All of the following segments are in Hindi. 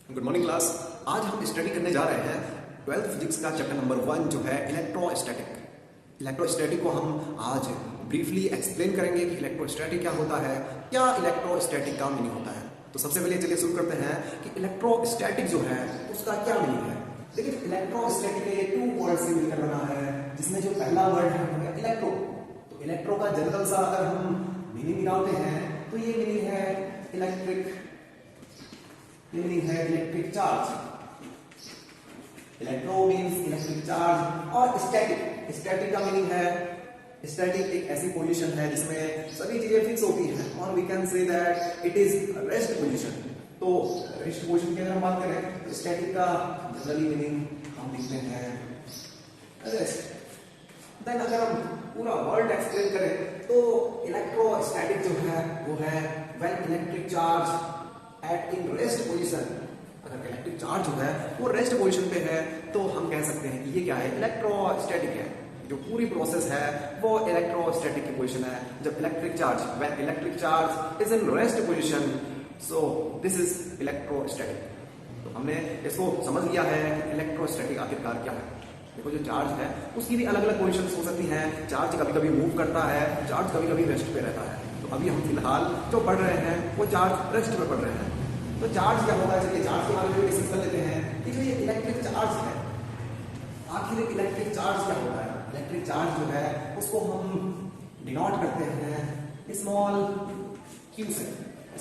Good morning class. आज हम स्टडी करने जा रहे हैं 12th फिजिक्स का चैप्टर नंबर 1 जो है इलेक्ट्रोस्टैटिक। इलेक्ट्रोस्टैटिक को हम आज ब्रीफली एक्सप्लेन करेंगे कि इलेक्ट्रोस्टैटिक क्या होता है, क्या इलेक्ट्रोस्टैटिक का मीनिंग होता है। तो सबसे पहले चलिए शुरू करते हैं कि इलेक्ट्रोस्टैटिक जो है उसका क्या मीनिंग है। देखिए इलेक्ट्रोस्टैटिक ये 2 वर्ड से मिलकर बना है, जिसमें जो पहला वर्ड है वो है इलेक्ट्रो। तो इलेक्ट्रो का जनरल सा अगर हम मीनिंग निकालते हैं तो ये मीनिंग है इलेक्ट्रिक, मीनिंग है electric charge. Electro means electric charge. और स्टैटिक, स्टैटिक का मीनिंग है स्टैटिक एक ऐसी पोजीशन है जिसमें सभी चीजें फिक्स होती हैं और we can say that it is rest position. तो रेस्ट पोजीशन की अगर हम बात करें तो स्टैटिक का जनरली मीनिंग हम लिखते हैं रेस्ट। देन अगर हम पूरा वर्ड एक्सप्लेन करें तो इलेक्ट्रोस्टैटिक जो है वो है when electric charge at in rest position. अगर इलेक्ट्रिक चार्ज जो है वो रेस्ट पोजीशन पे है तो हम कह सकते हैं कि ये क्या है, इलेक्ट्रोस्टैटिक है। जो पूरी प्रोसेस है वो इलेक्ट्रोस्टैटिक की पोजीशन है। जब electric charge when electric charge is in rest position, so this is electrostatic. तो हमने इसको समझ लिया है कि इलेक्ट्रोस्टैटिक आखिरकार क्या है। देखो जो चार्ज है उसकी भी अलग अलग पोजीशंस हो सकती हैं। चार्ज कभी कभी मूव करता है, चार्ज कभी कभी रेस्ट पे रहता है। तो अभी हम फिलहाल जो पढ़ रहे हैं वो चार्ज रेस्ट पे पढ़ रहे हैं। तो चार्ज क्या होता है, चलिए चार्ज के बारे में डिस्कस कर लेते हैं कि जो ये इलेक्ट्रिक चार्ज है, आखिर इलेक्ट्रिक चार्ज क्या होता है। इलेक्ट्रिक चार्ज जो है उसको हम डिनोट करते हैं स्मॉल क्यू से।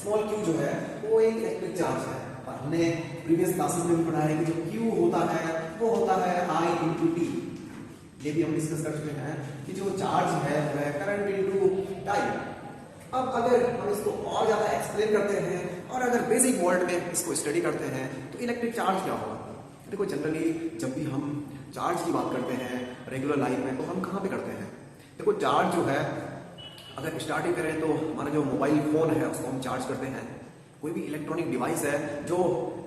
स्मॉल क्यू जो है वो एक इलेक्ट्रिक चार्ज है और हमने प्रीवियस क्लासेस में भी पढ़ा है कि जो क्यू होता है वो होता है I इंटू टी। ये भी हम डिस्कस कर चुके हैं कि जो चार्ज है वह करंट इंटू टाइम। अब अगर हम इसको और ज्यादा एक्सप्लेन करते हैं और अगर बेसिक वर्ड में इसको स्टडी करते हैं तो इलेक्ट्रिक चार्ज क्या होगा। देखो जनरली जब भी हम चार्ज की बात करते हैं रेगुलर लाइफ में तो हम कहाँ पे करते हैं। देखो चार्ज जो है अगर स्टार्टिंग करें तो हमारा जो मोबाइल फोन है उसको हम चार्ज करते हैं। कोई भी इलेक्ट्रॉनिक डिवाइस है जो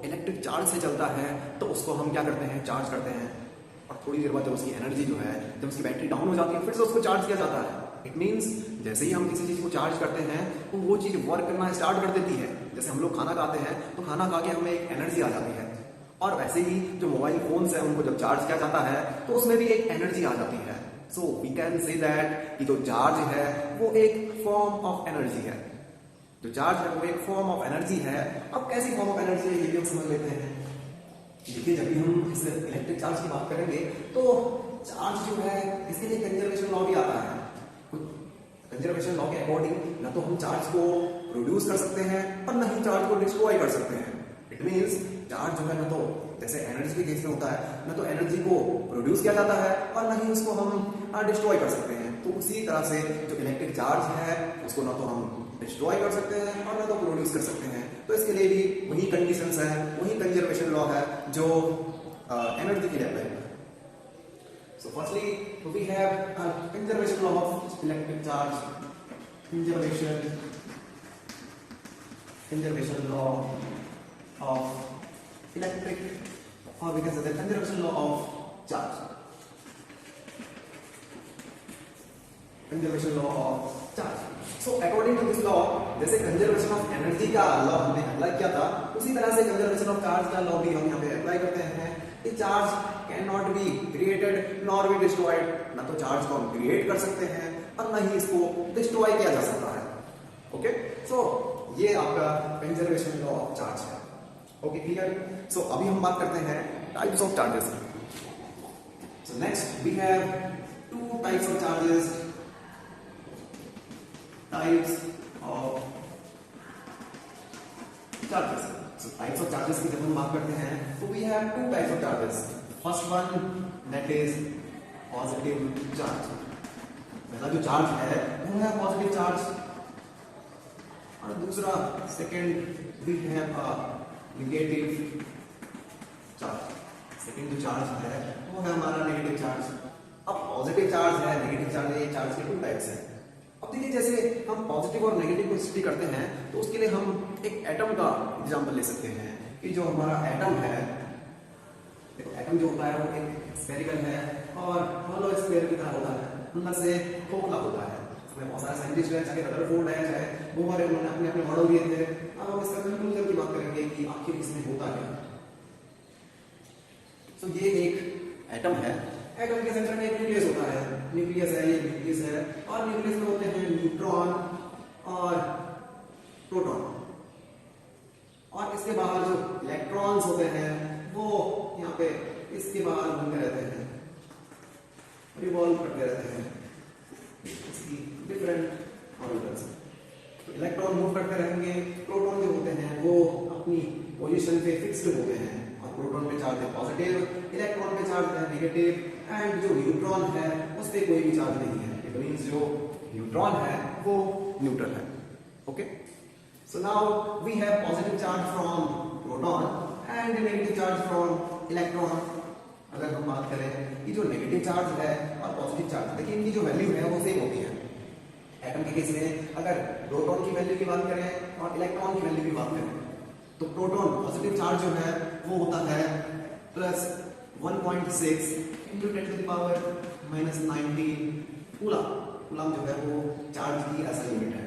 इलेक्ट्रिक चार्ज से चलता है तो उसको हम क्या करते हैं, चार्ज करते हैं। और थोड़ी देर बाद जब उसकी एनर्जी जो है, जब उसकी बैटरी डाउन हो जाती है फिर से उसको चार्ज किया जाता है। इट मीन्स जैसे ही हम किसी चीज को चार्ज करते हैं तो वो चीज वर्क करना स्टार्ट कर देती है। जैसे हम लोग खाना खाते हैं तो खाना खा के हमें एक एनर्जी आ जाती है, और वैसे ही जो मोबाइल फोन्स है उनको जब चार्ज किया जाता है तो उसमें भी एक एनर्जी आ जाती है। So we can say that कि जो चार्ज है वो एक फॉर्म ऑफ एनर्जी है। जो चार्ज है वो एक फॉर्म ऑफ एनर्जी है। अब कैसी फॉर्म ऑफ एनर्जी है ये भी हम समझ लेते हैं। देखिए जब भी हम इस इलेक्ट्रिक चार्ज की बात करेंगे तो चार्ज जो है इसके लिए कंजर्वेशन लॉ भी आता है। कंजर्वेशन लॉ के अकॉर्डिंग ना तो हम चार्ज को प्रोड्यूस कर सकते हैं और ना ही चार्ज को डिस्ट्रॉय कर सकते हैं। इट मीन्स चार्ज जो है ना तो जैसे एनर्जी के केस में होता है ना तो एनर्जी को प्रोड्यूस किया जाता है और ना ही उसको हम डिस्ट्रॉय कर सकते हैं। तो उसी तरह से जो इलेक्ट्रिक चार्ज है उसको ना तो हम डिस्ट्रॉय कर सकते हैं और ना तो प्रोड्यूस कर सकते हैं। तो इसके लिए भी वही कंडीशंस है, वही कंजर्वेशन लॉ है जो एनर्जी के लिए अप्लाई होता है। So firstly we have a conservation law of electric charge, conservation law of electric, or we can say the conservation law of charge, conservation law of charge. So according to this law, जैसे कंजर्वेशन ऑफ एनर्जी का लॉ हमने अप्लाई किया था उसी तरह से कंजर्वेशन ऑफ चार्ज का लॉ भी हम यहाँ पे अप्लाई करते हैं कि charge can not be created nor be destroyed. ना तो चार्ज को हम क्रिएट कर सकते हैं और ना ही इसको डिस्ट्रॉय किया जा सकता है। ओके, सो ये आपका कंजर्वेशन लॉ ऑफ चार्ज है। Okay clear. सो अभी हम बात करते हैं types of charges. So next we have 2 types of charges. Types of charges. So types of charges की जब हम बात करते हैं तो we have 2 types of charges. First one that is positive charge. पहला जो चार्ज है वो है पॉजिटिव चार्ज और दूसरा second we have a negative charge. Second जो चार्ज है वो है हमारा नेगेटिव चार्ज। अब पॉजिटिव चार्ज है, नेगेटिव चार्ज है, ये चार्ज के 2 टाइप्स हैं। अब देखिए जैसे हम पॉजिटिव और नेगेटिव को स्टडी करते हैं तो उसके लिए हम एक एटम का एग्जांपल ले सकते हैं कि जो हमारा एटम है, देखो एटम जो होता है वो एक स्फेरिकल है और हॉलो स्फीयर की तरह होता है, अंदर से खोखला होता है। इसमें बहुत सारे साइंटिस्ट हैं, चाहे रदरफोर्ड है, चाहे वो हमारे उन्होंने अपने अपने मॉडल दिए थे। अब हम इसका कंक्लूजन की बात करेंगे कि आखिर इसमें होता क्या। तो ये एक एटम है, एटम के सेंटर में एक न्यूक्लियस होता है, न्यूक्लियस है, ये न्यूक्लियस है, और न्यूक्लियस में होते हैं न्यूट्रॉन और प्रोटॉन, और इसके बाहर जो इलेक्ट्रॉन्स होते हैं वो यहाँ पे इसके बाहर घूमते रहते हैं, रिवॉल्व करते रहते हैं इसकी डिफरेंट ऑर्बिटल्स। तो इलेक्ट्रॉन मूव करते रहेंगे, प्रोटॉन जो होते हैं वो अपनी पोजीशन पे फिक्स्ड होते हैं, और प्रोटॉन पे चार्ज है पॉजिटिव, इलेक्ट्रॉन पे चार्ज है नेगेटिव, एंड जो न्यूट्रॉन है उस पे कोई भी चार्ज नहीं है। इट मींस जो न्यूट्रॉन है वो न्यूट्रल है। Okay, so now we have positive charge from proton and negative charge from electron. अगर हम बात करें कि जो नेगेटिव चार्ज है और पॉजिटिव चार्ज, देखिए इनकी जो वैल्यू है वो सेम होती है। एटम के केस में अगर प्रोटॉन की वैल्यू की बात करें और इलेक्ट्रॉन की वैल्यू की बात करें, तो प्रोटॉन पॉजिटिव चार्ज जो है वो होता है plus 1.6 into 10 to the power minus 19 coulomb. Coulomb जो है वो चार्ज की ऐसा यूनिट है।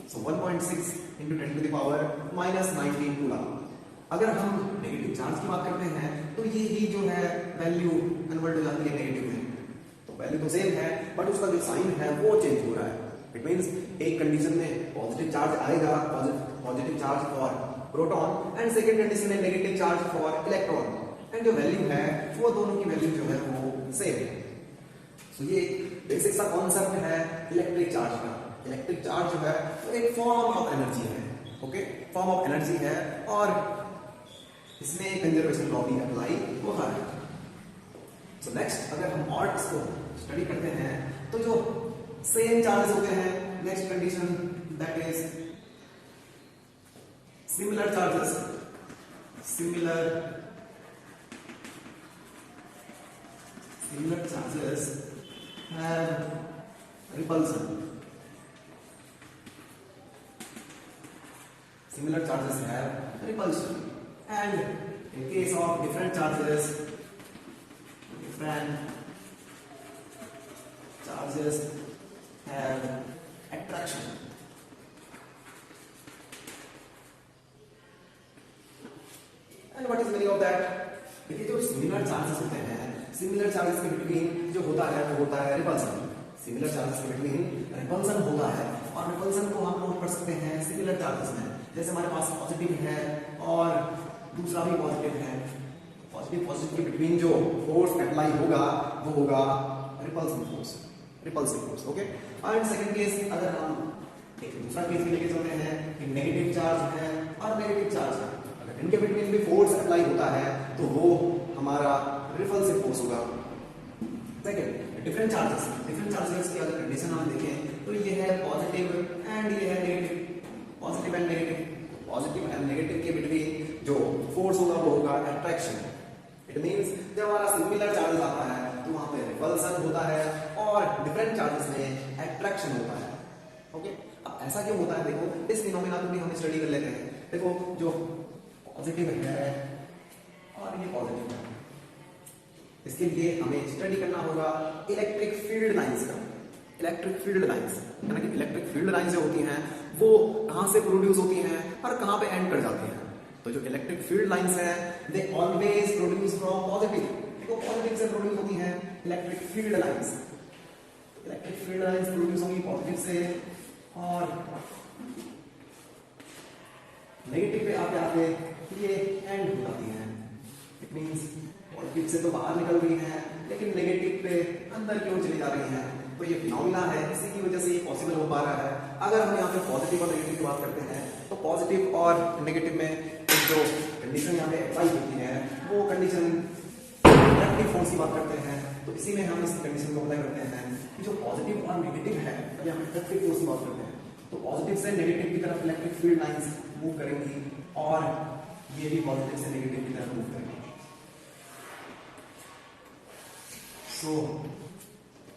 So 1.6 into 10 to the power minus 19 coulomb. अगर हम नेगेटिव चार्ज की बात करते हैं तो ये ही जो है वैल्यू कन्वर्ट हो जाती है नेगेटिव में। तो वैल्यू तो सेम है बट उसका जो साइन है वो चेंज हो रहा है। इट मींस एक कंडीशन में पॉजिटिव चार्ज आएगा, positive charge for proton, and second condition में negative charge for electron, and जो वैल्यू है वो दोनों की वैल्यू जो है वो सेम है। सो ये बेसिक सा कॉन्सेप्ट है इलेक्ट्रिक चार्ज का। इलेक्ट्रिक चार्ज जो है वो एक फॉर्म ऑफ एनर्जी है। ओके, फॉर्म ऑफ एनर्जी है और इसमें कंजर्वेशन लॉ भी अप्लाई होता है। सो नेक्स्ट अगर हम और इसको स्टडी करते हैं तो जो सेम चार्जेस होते हैं, next condition that is similar charges. Similar charges have repulsion. Similar charges have repulsion, and in case of different charges have attraction. And what is the meaning of that? देखिए जो सिमिलर चार्जेस होते हैं, सिमिलर चार्जेस के बिटवीन जो होता है वो होता है रिपल्सन। सिमिलर चार्जेस के बिटवीन रिपल्सन होता है, और रिपल्सन को हम नोट कर सकते हैं सिमिलर चार्जेस में। जैसे हमारे पास पॉजिटिव है और दूसरा भी पॉजिटिव है, पॉजिटिव के बिटवीन जो फोर्स अप्लाई होगा वो होगा repulsive force. Okay, and second case अगर हम एक दूसरा केस भी लेके चलते हैं कि नेगेटिव चार्ज है और नेगेटिव चार्ज है, अगर इनके बिटवीन भी फोर्स अप्लाई होता है तो वो हमारा रिपल्सिव फोर्स होगा। सेकंड डिफरेंट चार्जेस की अगर कंडीशन हम देखें तो ये है पॉजिटिव एंड ये है नेगेटिव। पॉजिटिव एंड नेगेटिव के बिटवीन जो फोर्स होगा वो होगा अट्रैक्शन। इट मींस जब हमारा सिमिलर चार्जेस आता है तो वहां पे रिपल्सन होता है और डिफरेंट चार्जेस में अट्रैक्शन होता है। ओके, अब ऐसा क्यों होता है? देखो इस फिनोमेना को भी हम स्टडी कर लेते हैं। देखो जो पॉजिटिव है और ये पॉजिटिव है, इसके लिए हमें स्टडी करना होगा इलेक्ट्रिक फील्ड लाइंस का। इलेक्ट्रिक फील्ड लाइंस यानी कि इलेक्ट्रिक फील्ड लाइंस जो होती हैं वो कहां से प्रोड्यूस होती हैं और कहां पे एंड कर जाती हैं। तो जो इलेक्ट्रिक फील्ड लाइंस हैं they always produce from positive. देखो पॉजिटिव से प्रोड्यूस होती हैं electric field lines. Electric field lines produce होंगी पॉजिटिव से, और नेगेटिव पे आते आते ये एंड हो जाती हैं। इट मींस पॉजिटिव से तो बाहर निकल रही है लेकिन नेगेटिव पे अंदर क्यों चली जा रही है। तो ये फिनोमेना है, इसी की वजह से ये पॉसिबल हो पा रहा है। अगर हम यहाँ पे पॉजिटिव और नेगेटिव की बात करते हैं तो पॉजिटिव और नेगेटिव में जो कंडीशन यहाँ पे अप्लाई होती है वो कंडीशन इलेक्ट्रिक फोर्स की बात करते हैं। तो इसी में हम इस कंडीशन को अप्लाई करते हैं कि जो पॉजिटिव और नेगेटिव है या हम इलेक्ट्रिक फोर्स की बात करते हैं तो पॉजिटिव से नेगेटिव की तरफ इलेक्ट्रिक फील्ड लाइंस मूव करेंगी और ये भी पॉजिटिव से नेगेटिव की तरफ मूव करेंगे। सो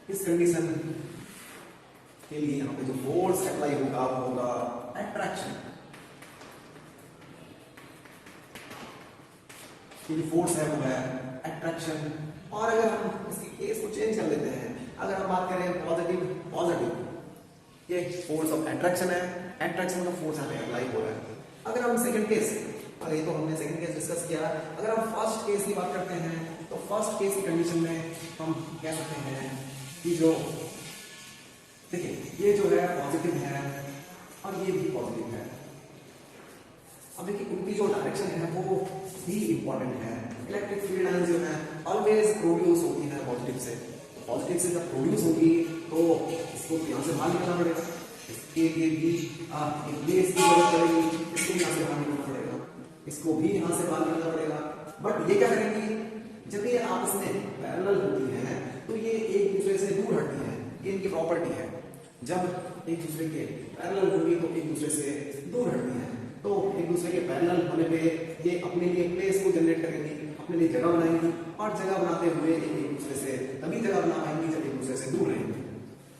इस कंडीशन के लिए यहाँ पे जो फोर्स अप्लाई होगा वो होगा अट्रैक्शन। ये जो फोर्स है वो है अट्रैक्शन। और अगर हम इसकी केस को चेंज कर लेते हैं, अगर हम बात करें पॉजिटिव ये फोर्स ऑफ अट्रैक्शन है, अट्रैक्शन का फोर्स यहाँ पे अप्लाई हो रहा है। अगर हम सेकंड केस, अगर ये तो हमने सेकंड केस डिस्कस किया, अगर हम फर्स्ट केस की बात करते हैं तो फर्स्ट केस की कंडीशन में हम कह सकते हैं कि जो देखिए ये जो है पॉजिटिव है और ये भी पॉजिटिव है। अब देखिए उनकी जो डायरेक्शन है वो भी इंपॉर्टेंट है। इलेक्ट्रिक फील्ड लाइन जो है ऑलवेज प्रोड्यूस होती है पॉजिटिव से, पॉजिटिव से जब प्रोड्यूस होगी तो इसको यहाँ से बाहर निकलना पड़ेगा, इसके लिए भी एक प्लेस की जरूरत पड़ेगी, इसको यहाँ से बाहर निकलना पड़ेगा, इसको भी यहाँ से बाहर निकलना पड़ेगा। बट ये क्या करेंगी, जब ये आपस में पैरेलल होती है तो ये एक दूसरे से दूर हटती है, ये इनकी प्रॉपर्टी है। जब एक दूसरे के पैरेलल होगी तो एक दूसरे से दूर हटती है, तो एक दूसरे के पैरेलल होने पे ये अपने लिए प्लेस को जनरेट करेंगी, अपने लिए जगह बनाएंगी और जगह बनाते हुए एक दूसरे से तभी जगह बना पाएंगी जब एक दूसरे से दूर रहेंगे।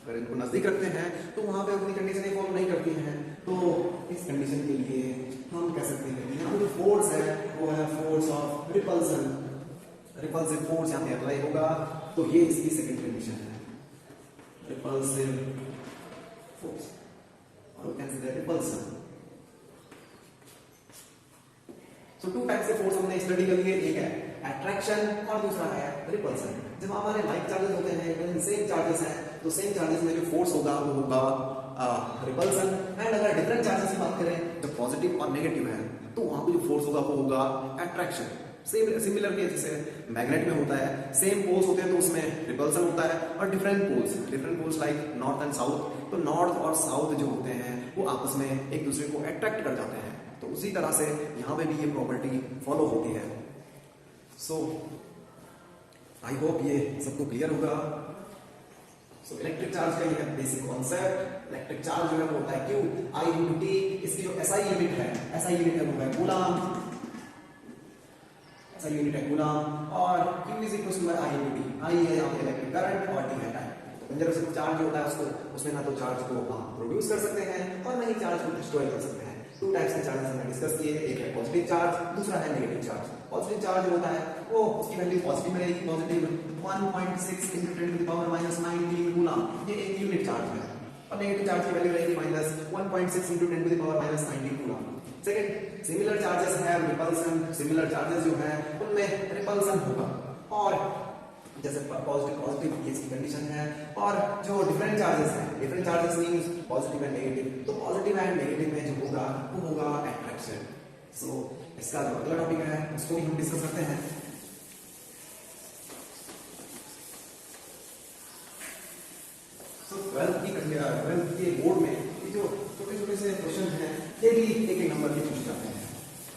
अगर इनको नजदीक रखते हैं तो वहां पे अपनी कंडीशन फॉलो नहीं करती हैं, तो इस कंडीशन के लिए हम कह सकते हैं कि यहाँ जो फोर्स है वो है force of repulsion, repulsive force यहाँ पे अप्लाई होगा। तो ये इसकी सेकंड कंडीशन है, रिपल्सिव फोर्स और कंसीडर रिपल्सन। तो टू टाइप्स के फोर्स हमने स्टडी कर लिए, एक है अट्रैक्शन और दूसरा है रिपल्सन। जब हमारे लाइक चार्जेस होते हैं, सेम चार्जेस हैं, तो सेम चार्जेस में जो फोर्स होगा वो होगा रिपल्सन। एंड अगर डिफरेंट चार्जेस की बात करें जब पॉजिटिव और नेगेटिव है तो वहां पे जो फोर्स होगा वो होगा अट्रैक्शन। सिमिलर के जैसे मैग्नेट में होता है, सेम पोल्स होते हैं तो उसमें रिपल्सन होता है, और different poles like north and south, तो नॉर्थ और साउथ जो होते हैं वो आपस में एक दूसरे को अट्रैक्ट कर जाते हैं। तो उसी तरह से यहां पे भी ये प्रॉपर्टी फॉलो होती है। सो आई होप ये सबको क्लियर होगा। सो इलेक्ट्रिक चार्ज का ये बेसिक कॉन्सेप्ट। इलेक्ट्रिक चार्ज जो है वो होता है Q I into T। इसकी जो SI यूनिट है वो है कूलम, SI यूनिट है कूलम, और Q is equal to I into T। I है यहाँ पे इलेक्ट्रिक करंट और T है टाइम। कंजर्वेशन चार्ज जो होता है उसको उसमें ना तो चार्ज को हम प्रोड्यूस कर सकते हैं और ना ही चार्ज को डिस्ट्रॉय कर सकते हैं। टू टाइप्स के चार्जेस हमने डिस्कस किए, एक है पॉजिटिव चार्ज, दूसरा है नेगेटिव चार्ज। पॉजिटिव चार्ज होता है वो उसकी वैल्यू पॉजिटिव रहेगी, पॉजिटिव 1.6 × 10⁻⁻19 कूलम, ये एक यूनिट चार्ज है, और नेगेटिव चार्ज की वैल्यू रहेगी -1.6 × 10⁻⁻19 कूलम। सेकंड, सिमिलर चार्जेस है रिपल्सन, सिमिलर चार्जेस जो है उनमें रिपल्सन होगा, और जैसे पॉजिटिव ये इसकी कंडीशन है, और जो different charges means positive and negative, तो पॉजिटिव एंड नेगेटिव में जो होगा वो होगा अट्रैक्शन। सो इसका जो अगला टॉपिक है उसको भी हम डिस्कस करते हैं। सो 12th के बोर्ड में ये जो छोटे से क्वेश्चन हैं ये भी एक नंबर के पूछे जाते हैं,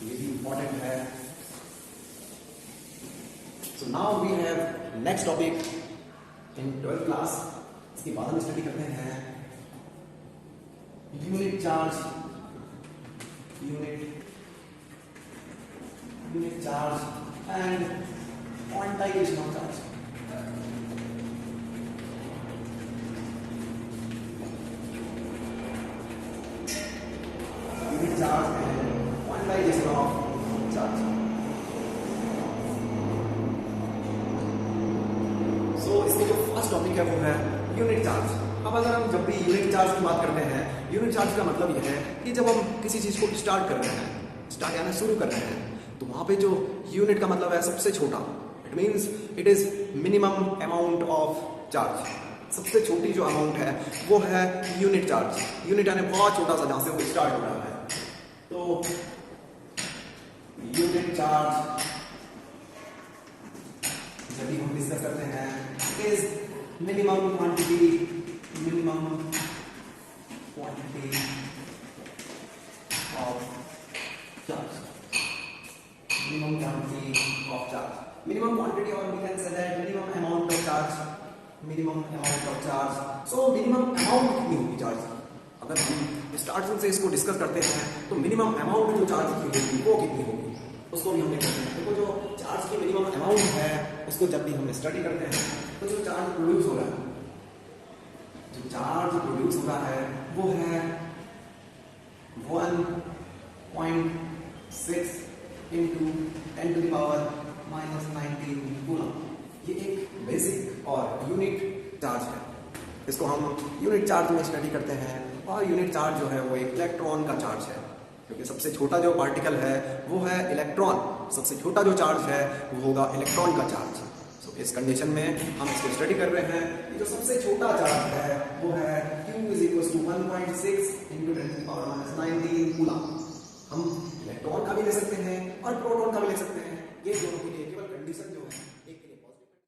ये भी इंपॉर्टेंट है। So now we have next topic in 12th class। इसके बाद हम स्टडी करते हैं unit charge, unit charge and quantization of charge. Unit charge and quantization of charge. तो इसमें जो फर्स्ट टॉपिक है वो है यूनिट चार्ज। अब अगर हम जब भी यूनिट चार्ज की बात करते हैं, यूनिट चार्ज का मतलब यह है कि जब हम किसी चीज को स्टार्ट कर रहे हैं, स्टार्ट यानी शुरू कर रहे हैं, तो वहां पे जो यूनिट का मतलब है सबसे छोटा, it means it is minimum amount of charge. सबसे छोटी जो अमाउंट है वो है यूनिट चार्ज। यूनिट यानी बहुत छोटा सा जहां से वो स्टार्ट हो रहा है। तो यूनिट चार्ज जब भी हम डिस्कस करते हैं is minimum quantity of charge, minimum quantity of charge, minimum quantity, और we can say that minimum amount of charge. So minimum amount कितनी होगी चार्ज? अगर हम स्टार्टिंग से इसको डिस्कस करते हैं तो मिनिमम अमाउंट जो चार्ज की होगी वो कितनी होगी उसको भी हम देखते हैं। देखो जो चार्ज की मिनिमम अमाउंट है उसको जब भी हम स्टडी करते हैं तो जो चार्ज प्रोड्यूस हो रहा है, जो चार्ज प्रोड्यूस हो रहा है वो है 1.6 × 10⁻⁻19 कूलम। ये एक बेसिक और यूनिट चार्ज है। इसको हम यूनिट चार्ज में स्टडी करते हैं, और यूनिट चार्ज जो है वो एक इलेक्ट्रॉन का चार्ज है, क्योंकि सबसे छोटा जो पार्टिकल है वो है इलेक्ट्रॉन, सबसे छोटा जो चार्ज है वो होगा इलेक्ट्रॉन का चार्ज। सो इस कंडीशन में हम इसको स्टडी कर रहे हैं कि जो सबसे छोटा चार्ज है वो है Q = 1.6 × 10⁻⁹ कूलम। हम इलेक्ट्रॉन का भी ले सकते हैं और प्रोटॉन का भी ले सकते हैं, ये दोनों के लिए केवल कंडीशन जो है